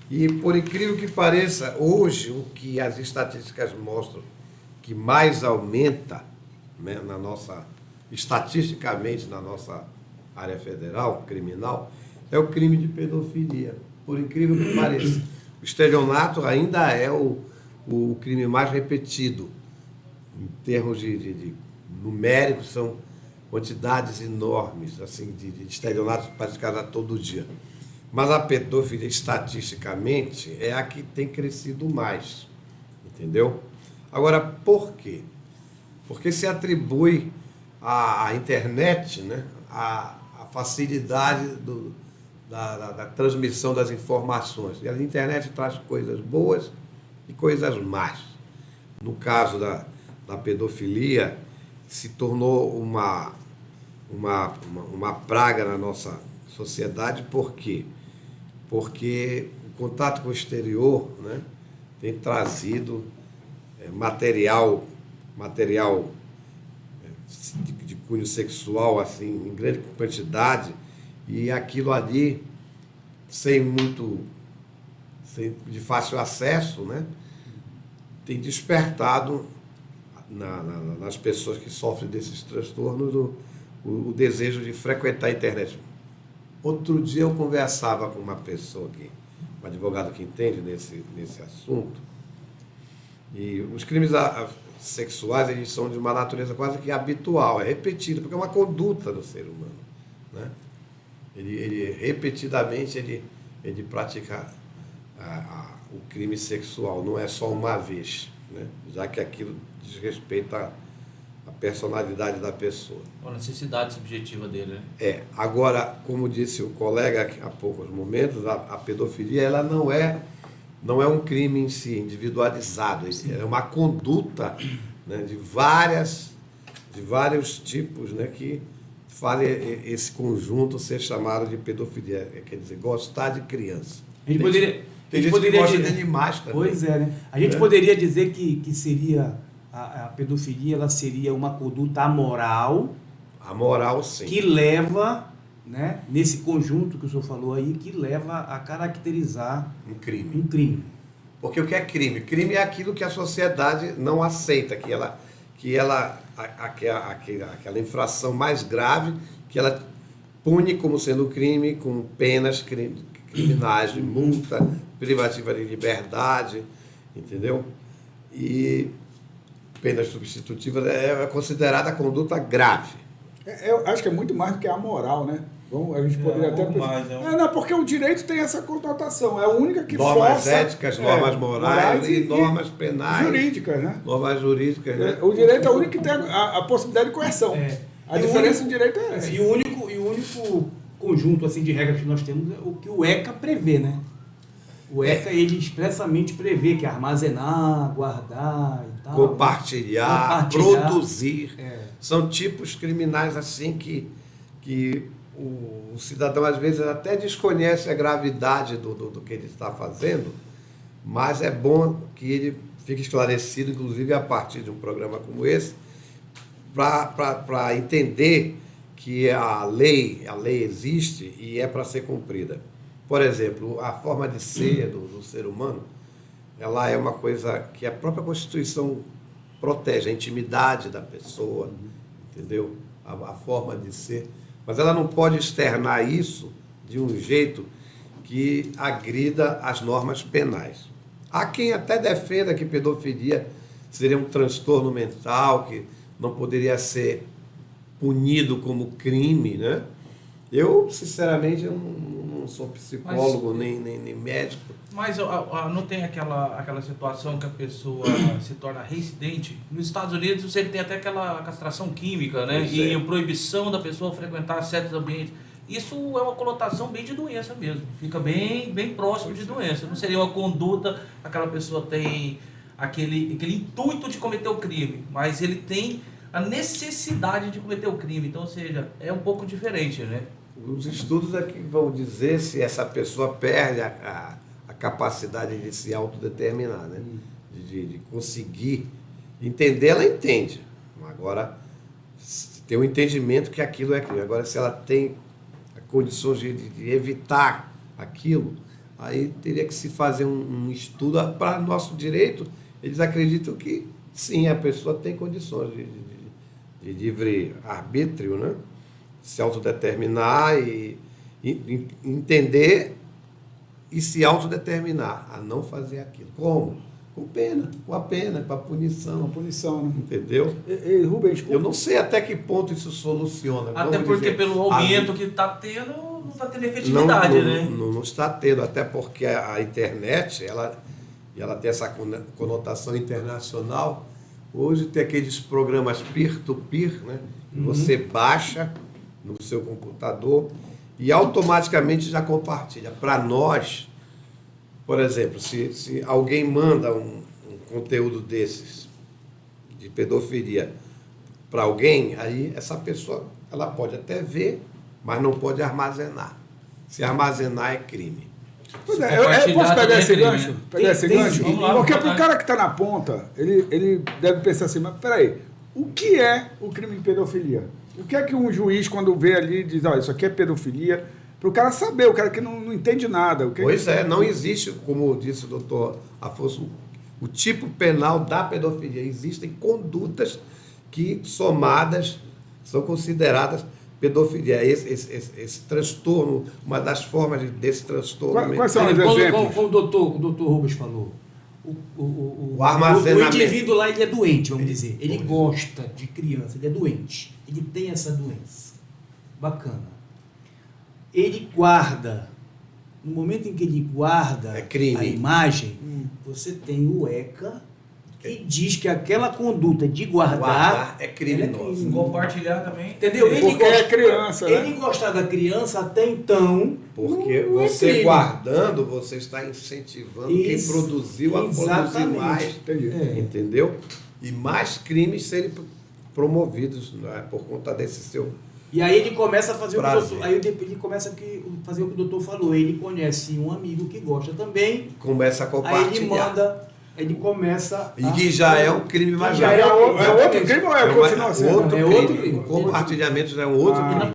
E, por incrível que pareça, hoje o que as estatísticas mostram que mais aumenta, né, estatisticamente na nossa área federal, criminal, é o crime de pedofilia. Por incrível que pareça. O estelionato ainda é o crime mais repetido. Em termos de numéricos, são quantidades enormes assim, de estelionatos praticados a todo dia. Mas a pedofilia, estatisticamente, é a que tem crescido mais. Entendeu? Agora, por quê? Porque se atribui à internet, né, a facilidade da transmissão das informações. E a internet traz coisas boas e coisas más. No caso da pedofilia, se tornou uma praga na nossa sociedade. Por quê? Porque o contato com o exterior, né, tem trazido material de cunho sexual assim, em grande quantidade, e aquilo ali, de fácil acesso, né, tem despertado nas pessoas que sofrem desses transtornos o desejo de frequentar a internet. Outro dia eu conversava com uma pessoa um advogado que entende nesse assunto, e os crimes sexuais, eles são de uma natureza quase que habitual, é repetido, porque é uma conduta do ser humano, né? Ele repetidamente ele pratica o crime sexual, não é só uma vez, né? Já que aquilo diz respeito à personalidade da pessoa. A necessidade subjetiva dele, né? Agora, como disse o colega há poucos momentos, a pedofilia ela não é um crime em si, individualizado, é uma conduta, né, de vários tipos, né, que fazem esse conjunto ser chamado de pedofilia, quer dizer, gostar de criança. A gente poderia que gosta de animais também. Pois é, né? A gente poderia dizer que seria a pedofilia, ela seria uma conduta amoral. Amoral, sim. Que leva, né, nesse conjunto que o senhor falou aí, que leva a caracterizar um crime. Um crime. Porque o que é crime? Crime é aquilo que a sociedade não aceita, aquela infração mais grave, que ela pune como sendo crime, com penas criminais de multa, privativa de liberdade, entendeu? E penas substitutivas é considerada conduta grave. Eu acho que é muito mais do que a moral, né? Bom, a gente poderia até... Não, porque o direito tem essa conotação, é a única que normas força... éticas, normas morais e normas penais. Jurídicas, né? Normas jurídicas, né? O direito é o único que tem a possibilidade de coerção. A diferença do direito é essa. E o único conjunto assim, de regras que nós temos é o que o ECA prevê, né? O ECA, ele expressamente prevê que armazenar, guardar e tal... Compartilhar. Produzir. São tipos criminais assim que o cidadão às vezes até desconhece a gravidade do que ele está fazendo, mas é bom que ele fique esclarecido, inclusive a partir de um programa como esse, para entender que a lei existe e é para ser cumprida. Por exemplo, a forma de ser do ser humano, ela é uma coisa que a própria Constituição protege, a intimidade da pessoa, entendeu? A forma de ser. Mas ela não pode externar isso de um jeito que agrida as normas penais. Há quem até defenda que pedofilia seria um transtorno mental, que não poderia ser punido como crime, né? Eu, sinceramente, não sou psicólogo, nem médico. Mas não tem aquela situação que a pessoa se torna reincidente? Nos Estados Unidos você tem até aquela castração química, né? E a proibição da pessoa frequentar certos ambientes. Isso é uma conotação bem de doença mesmo. Fica bem próximo de doença. Não seria uma conduta, aquela pessoa tem aquele intuito de cometer o crime, mas ele tem a necessidade de cometer o crime. Então, ou seja, é um pouco diferente, né? Os estudos aqui vão dizer se essa pessoa perde a capacidade de se autodeterminar, né? De conseguir entender, ela entende. Agora, tem um entendimento que aquilo é crime. Agora, se ela tem condições de evitar aquilo, Aí teria que se fazer um estudo para nosso direito. Eles acreditam que sim, a pessoa tem condições de livre arbítrio, né? Se autodeterminar e entender e se autodeterminar a não fazer aquilo. Como? Com pena, com a pena, com a punição. Com a punição, né? Entendeu? Rubens, Eu não sei até que ponto isso soluciona. Até Vamos porque dizer, pelo aumento que está tendo, não está tendo efetividade, né? Não está tendo, até porque a internet, ela tem essa conotação internacional. Hoje tem aqueles programas peer-to-peer, né? Que você baixa no seu computador e automaticamente já compartilha. Para nós, por exemplo, se alguém manda um conteúdo desses, de pedofilia, para alguém, aí essa pessoa ela pode até ver, mas não pode armazenar. Se armazenar é crime. Pois é, eu posso pegar esse gancho? Pegar esse gancho? Vamos lá, Porque vamos para lá. o cara que está na ponta, ele deve pensar assim, mas peraí, o que é o crime de pedofilia? O que é que um juiz, quando vê ali, diz, olha, isso aqui é pedofilia, para o cara saber, o cara que não entende nada. Pois é, não existe, como disse o doutor Afonso, o tipo penal da pedofilia. Existem condutas que, somadas, são consideradas pedofilia. Esse transtorno, uma das formas desse transtorno... Quais são os exemplos? Como o doutor Rubens falou, o armazenamento. o indivíduo lá ele é doente, vamos dizer. Ele gosta de criança, ele é doente. Ele tem essa doença. Bacana. Ele guarda. No momento em que ele guarda É crime. a imagem, você tem o ECA que diz que aquela conduta de guardar é criminoso. ela é crime. Compartilhar também. Entendeu? Porque é criança, né? Ele gostar da criança até então. Porque não é você crime. guardando, você está incentivando quem Isso, produziu a produzir exatamente. mais. Entendi. É. Entendeu? E mais crimes serem promovidos, né, por conta desse seu... E aí ele começa a fazer o que o Prazer. doutor, aí ele começa a fazer o que o doutor falou. Ele conhece um amigo que gosta também. Começa a Aí compartilhar. ele manda, ele começa. E que já é um crime mais já grave. é É outro crime ou é É continua sendo? outro É crime. outro crime. O compartilhamento já é um outro Ah. crime.